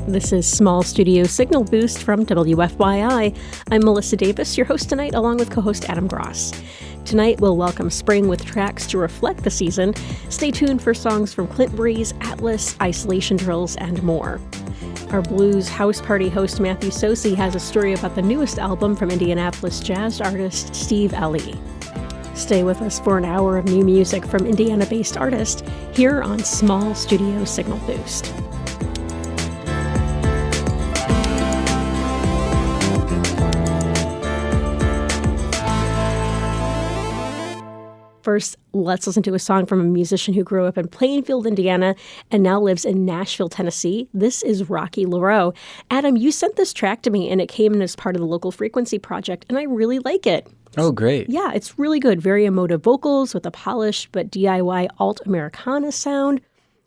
This is Small Studio Signal Boost from WFYI. I'm Melissa Davis, your host tonight, along with co-host Adam Gross. Tonight, we'll welcome spring with tracks to reflect the season. Stay tuned for songs from Clint Breeze, Atlas, Isolation Drills, and more. Our Blues House Party host Matthew Sosi has a story about the newest album from Indianapolis jazz artist Steve Ali. Stay with us for an hour of new music from Indiana-based artists here on Small Studio Signal Boost. First, let's listen to a song from a musician who grew up in Plainfield, Indiana, and now lives in Nashville, Tennessee. This is Rocky LaRoe. Adam, you sent this track to me, and it came in as part of the Local Frequency Project, and I really like it. Oh, great. Yeah, it's really good. Very emotive vocals with a polished but DIY alt-Americana sound.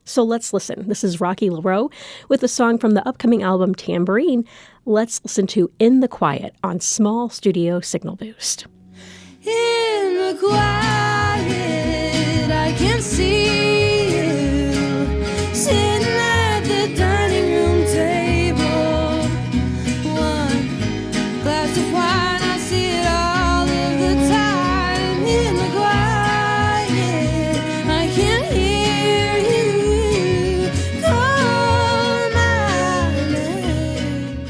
So let's listen. This is Rocky LaRoe with a song from the upcoming album Tambourine. Let's listen to In the Quiet on Small Studio Signal Boost. In the quiet, I can see you sitting at the dining room table. One glass of wine, I see it all of the time. In the quiet, I can hear you call my name.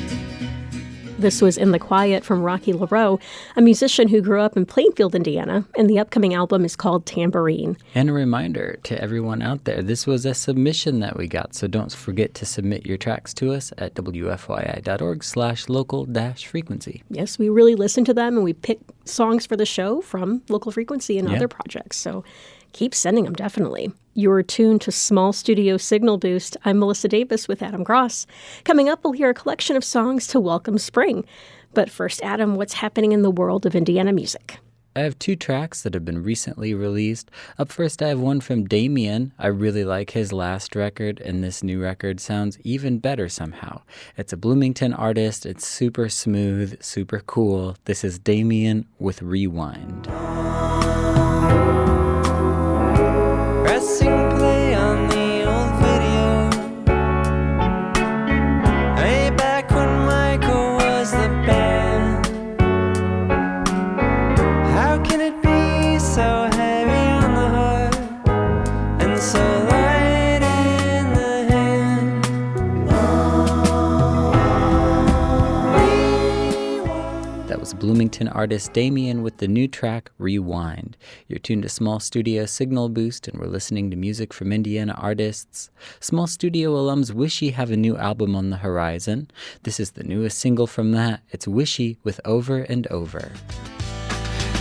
This was In the Quiet from Rocky LaRoe, a musician who grew up in Plainfield, Indiana, and the upcoming album is called Tambourine. And a reminder to everyone out there, this was a submission that we got, so don't forget to submit your tracks to us at wfyi.org/local-frequency. Yes, we really listen to them, and we pick songs for the show from Local Frequency and other projects, so keep sending them, definitely. You're tuned to Small Studio Signal Boost. I'm Melissa Davis with Adam Gross. Coming up, we'll hear a collection of songs to welcome spring. But first, Adam, what's happening in the world of Indiana music? I have two tracks that have been recently released. Up first, I have one from Damien. I really like his last record, and this new record sounds even better somehow. It's a Bloomington artist. It's super smooth, super cool. This is Damien with Rewind. Pressing play on the old video, way back when Michael was the band. How can it be so heavy on the heart and so light in the hand? That was Bloomington artist Damien with the new track Rewind. You're tuned to Small Studio Signal Boost, and we're listening to music from Indiana artists. Small Studio alums Wishy have a new album on the horizon. This is the newest single from that. It's Wishy with Over and Over.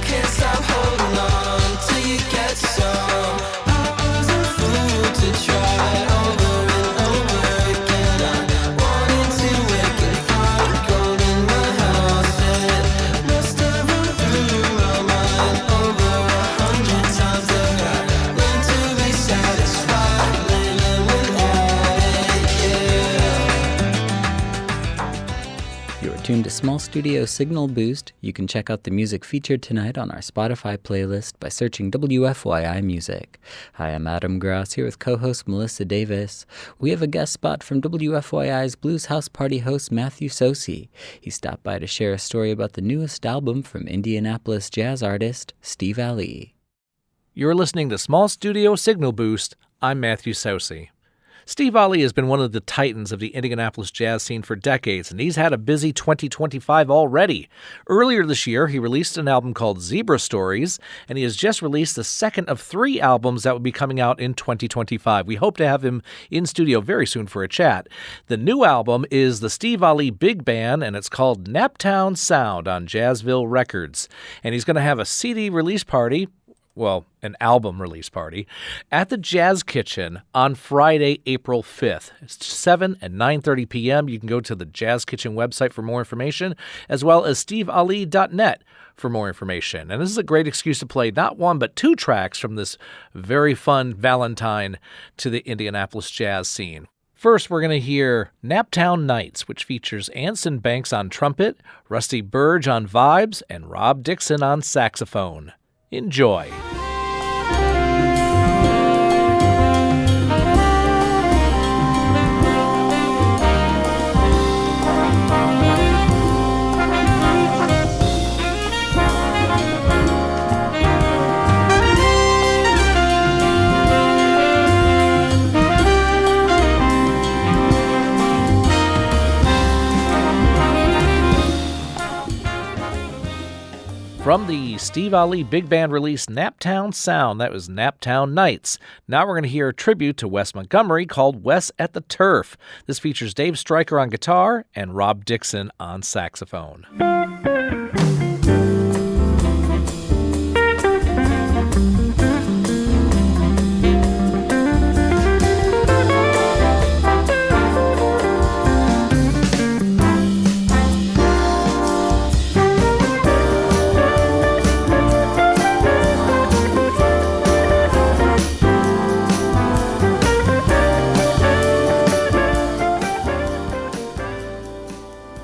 Can't stop holding on till you get some. I was a fool to try over and over again. I wanted to wake and find gold in my house, and must have run through my mind over 100 times. That I learned to be satisfied living without it. You're tuned to Small Studio Signal Boost. You can check out the music featured tonight on our Spotify playlist by searching WFYI Music. Hi, I'm Adam Gross here with co-host Melissa Davis. We have a guest spot from WFYI's Blues House Party host Matthew Sosi. He stopped by to share a story about the newest album from Indianapolis jazz artist Steve Ali. You're listening to Small Studio Signal Boost. I'm Matthew Sosi. Steve Ali has been one of the titans of the Indianapolis jazz scene for decades, and he's had a busy 2025 already. Earlier this year, he released an album called Zebra Stories, and he has just released the second of 3 albums that will be coming out in 2025. We hope to have him in studio very soon for a chat. The new album is the Steve Ali Big Band, and it's called Naptown Sound on Jazzville Records. And he's going to have a CD release party, an album release party, at the Jazz Kitchen on Friday, April 5th. It's 7 and 9:30 p.m. You can go to the Jazz Kitchen website for more information, as well as steveali.net for more information. And this is a great excuse to play not one, but 2 tracks from this very fun Valentine to the Indianapolis jazz scene. First, we're going to hear Naptown Nights, which features Anson Banks on trumpet, Rusty Burge on vibes, and Rob Dixon on saxophone. Enjoy. Steve Ali Big Band release Naptown Sound. That was Naptown Nights. Now we're going to hear a tribute to Wes Montgomery called Wes at the Turf. This features Dave Stryker on guitar and Rob Dixon on saxophone.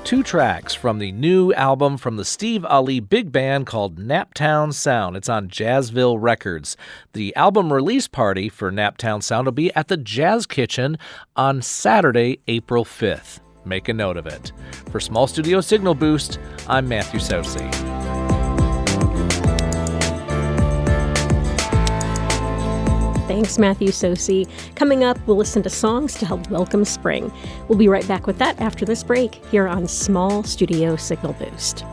Two tracks from the new album from the Steve Ali Big Band called Naptown Sound. It's on Jazzville Records. The album release party for Naptown Sound will be at the Jazz Kitchen on Saturday, April 5th. Make a note of it. For Small Studio Signal Boost, I'm Matthew Saucy. Thanks, Matthew Saucy. Coming up, we'll listen to songs to help welcome spring. We'll be right back with that after this break here on Small Studio Signal Boost.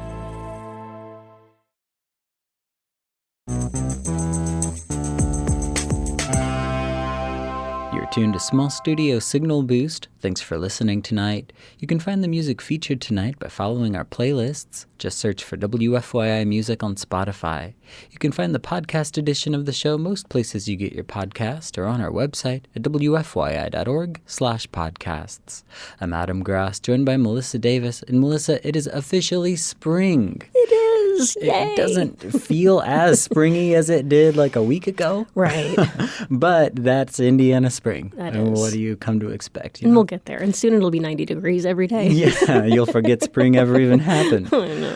You're tuned to Small Studio Signal Boost. Thanks for listening tonight. You can find the music featured tonight by following our playlists. Just search for WFYI Music on Spotify. You can find the podcast edition of the show most places you get your podcast or on our website at wfyi.org/podcasts. I'm Adam Gross, joined by Melissa Davis. And Melissa, it is officially spring. It is. It doesn't feel as springy as it did like a week ago. Right. But that's Indiana spring. That and is. what do you come to expect? And we'll get there. And soon it'll be 90 degrees every day. Yeah, you'll forget spring ever even happened. I know.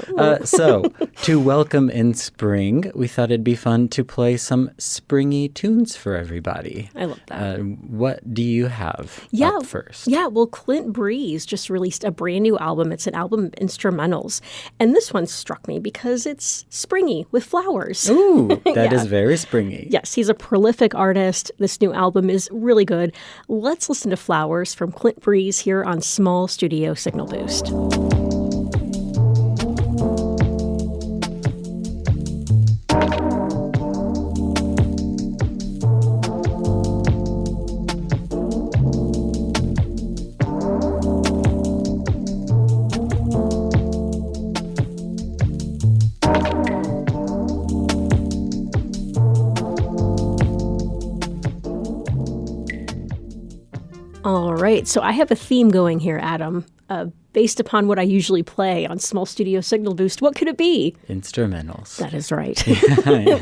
So, to welcome in spring, we thought it'd be fun to play some springy tunes for everybody. I love that. What do you have up first? Yeah, well, Clint Breeze just released a brand new album. It's an album of instrumentals. And this one struck me because it's springy with flowers. Ooh, that is Yeah. very springy. Yes, he's a prolific artist. This new album is really good. Let's listen to Flowers from Clint Breeze here on Small Studio Signal Boost. All right, so I have a theme going here, Adam, based upon what I usually play on Small Studio Signal Boost. What could it be? Instrumentals. That is right.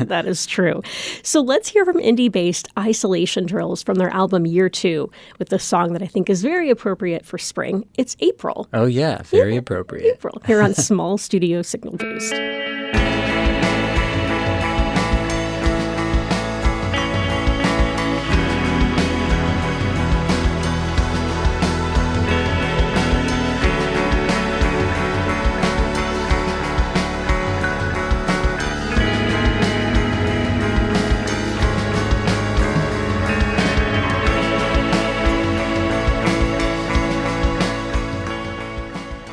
That is true. So let's hear from indie-based Isolation Drills from their album Year 2 with a song that I think is very appropriate for spring. It's April. Oh, yeah, very appropriate. April, here on Small Studio Signal Boost.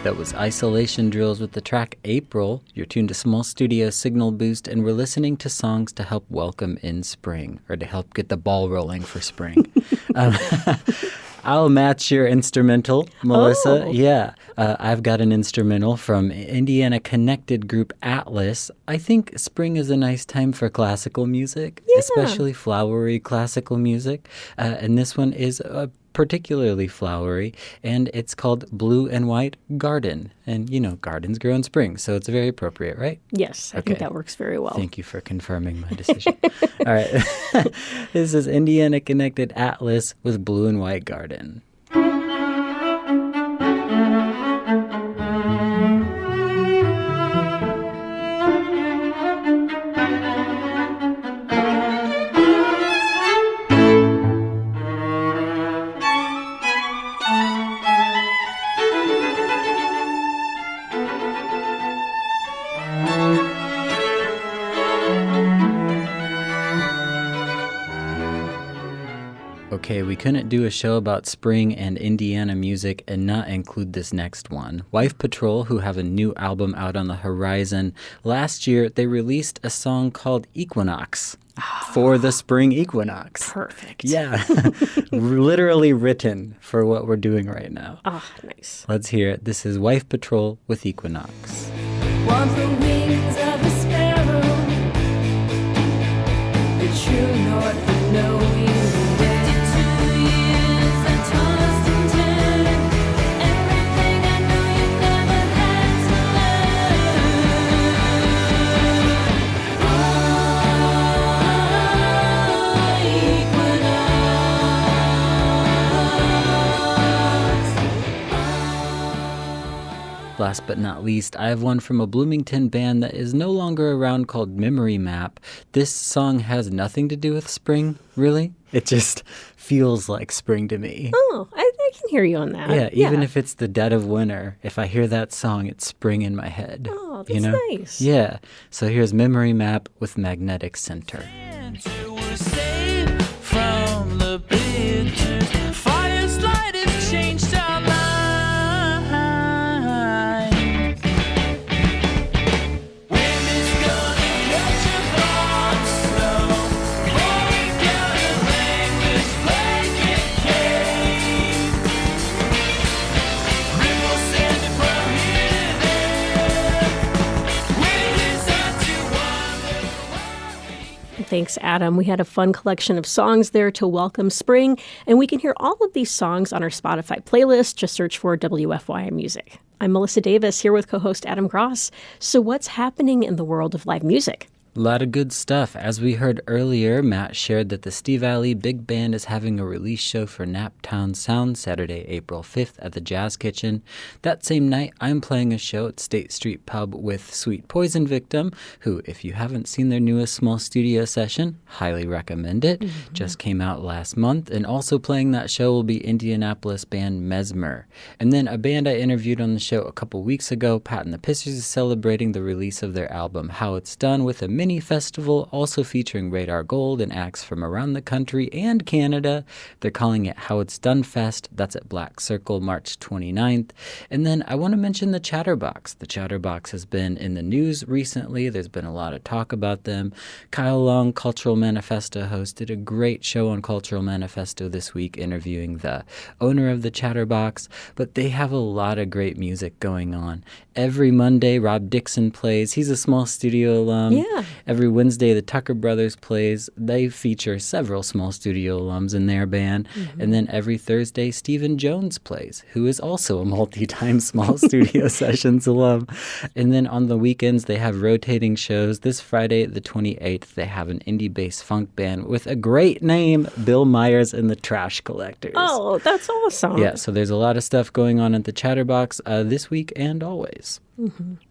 That was Isolation Drills with the track April. You're tuned to Small Studio Signal Boost, and we're listening to songs to help welcome in spring, or to help get the ball rolling for spring. I'll match your instrumental, Melissa. Oh. Yeah, I've got an instrumental from Indiana Connected group Atlas. I think spring is a nice time for classical music, especially flowery classical music. And this one is particularly flowery, and it's called Blue and White Garden. And, you know, gardens grow in spring, so it's very appropriate, right? Yes, I think that works very well. Thank you for confirming my decision. All right. This is Indiana Connected Atlas with Blue and White Garden. Okay, we couldn't do a show about spring and Indiana music and not include this next one. Wife Patrol, who have a new album out on the horizon, last year they released a song called Equinox for the spring equinox. Perfect. Yeah, literally written for what we're doing right now. Oh, nice. Let's hear it. This is Wife Patrol with Equinox. Want the wings of a sparrow, the true north of knowing the way. 52 years I tossed and turned, everything I know you never had to learn. Equinox. Last but not least, I have one from a Bloomington band that is no longer around called Memory Map. This song has nothing to do with spring, really. It just feels like spring to me. Oh, I can hear you on that. Yeah, even if it's the dead of winter, if I hear that song, it's spring in my head. Oh, you that's know? nice. Yeah. So here's Memory Map with Magnetic Center. We're safe from the pictures. Fire's light have changed our minds. Wind is gonna catch your thoughts slow. Falling down the language like it came. Ripples sending from here to there. Wind is out to wander. Thanks, Adam. We had a fun collection of songs there to welcome spring, and we can hear all of these songs on our Spotify playlist. Just search for WFYI Music. I'm Melissa Davis here with co-host Adam Gross. So what's happening in the world of live music? A lot of good stuff. As we heard earlier, Matt shared that the Steve Alley Big Band is having a release show for Naptown Sound Saturday, April 5th at the Jazz Kitchen. That same night, I'm playing a show at State Street Pub with Sweet Poison Victim, who, if you haven't seen their newest small studio session, highly recommend it. Just came out last month. And also playing that show will be Indianapolis band Mesmer. And then a band I interviewed on the show a couple weeks ago, Pat and the Pissers, is celebrating the release of their album How It's Done with a mini festival, also featuring Radar Gold and acts from around the country and Canada. They're calling it How It's Done Fest. That's at Black Circle, March 29th. And then I want to mention the Chatterbox. The Chatterbox has been in the news recently. There's been a lot of talk about them. Kyle Long, Cultural Manifesto host, did a great show on Cultural Manifesto this week interviewing the owner of the Chatterbox. But they have a lot of great music going on. Every Monday, Rob Dixon plays. He's a small studio alum. Yeah. Every Wednesday, the Tucker Brothers plays. They feature several small studio alums in their band. And then every Thursday, Stephen Jones plays, who is also a multi-time small studio sessions alum. And then on the weekends, they have rotating shows. This Friday, the 28th, they have an indie-based funk band with a great name, Bill Myers and the Trash Collectors. Oh, that's awesome. Yeah, so there's a lot of stuff going on at the Chatterbox this week and always.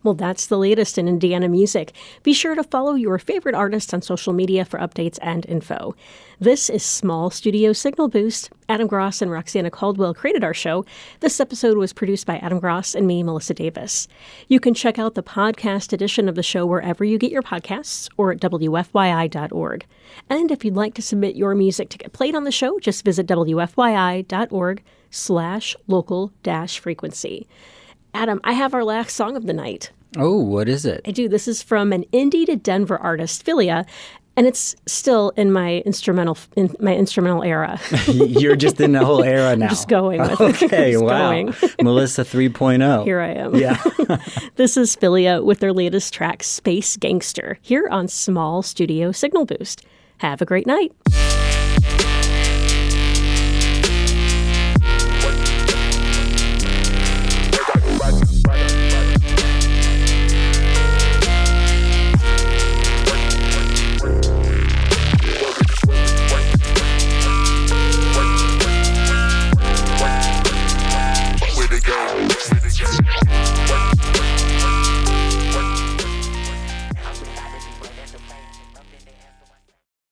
Well, that's the latest in Indiana music. Be sure to follow your favorite artists on social media for updates and info. This is Small Studio Signal Boost. Adam Gross and Roxana Caldwell created our show. This episode was produced by Adam Gross and me, Melissa Davis. You can check out the podcast edition of the show wherever you get your podcasts or at WFYI.org. And if you'd like to submit your music to get played on the show, just visit WFYI.org/local-frequency. Adam, I have our last song of the night. Oh, what is it? I do. This is from an indie to Denver artist, Philia, and it's still in my instrumental era. You're just in the whole era now. Just going with it. Okay, Just wow. going. Melissa 3.0. Here I am. Yeah. This is Philia with their latest track, Space Gangster, here on Small Studio Signal Boost. Have a great night.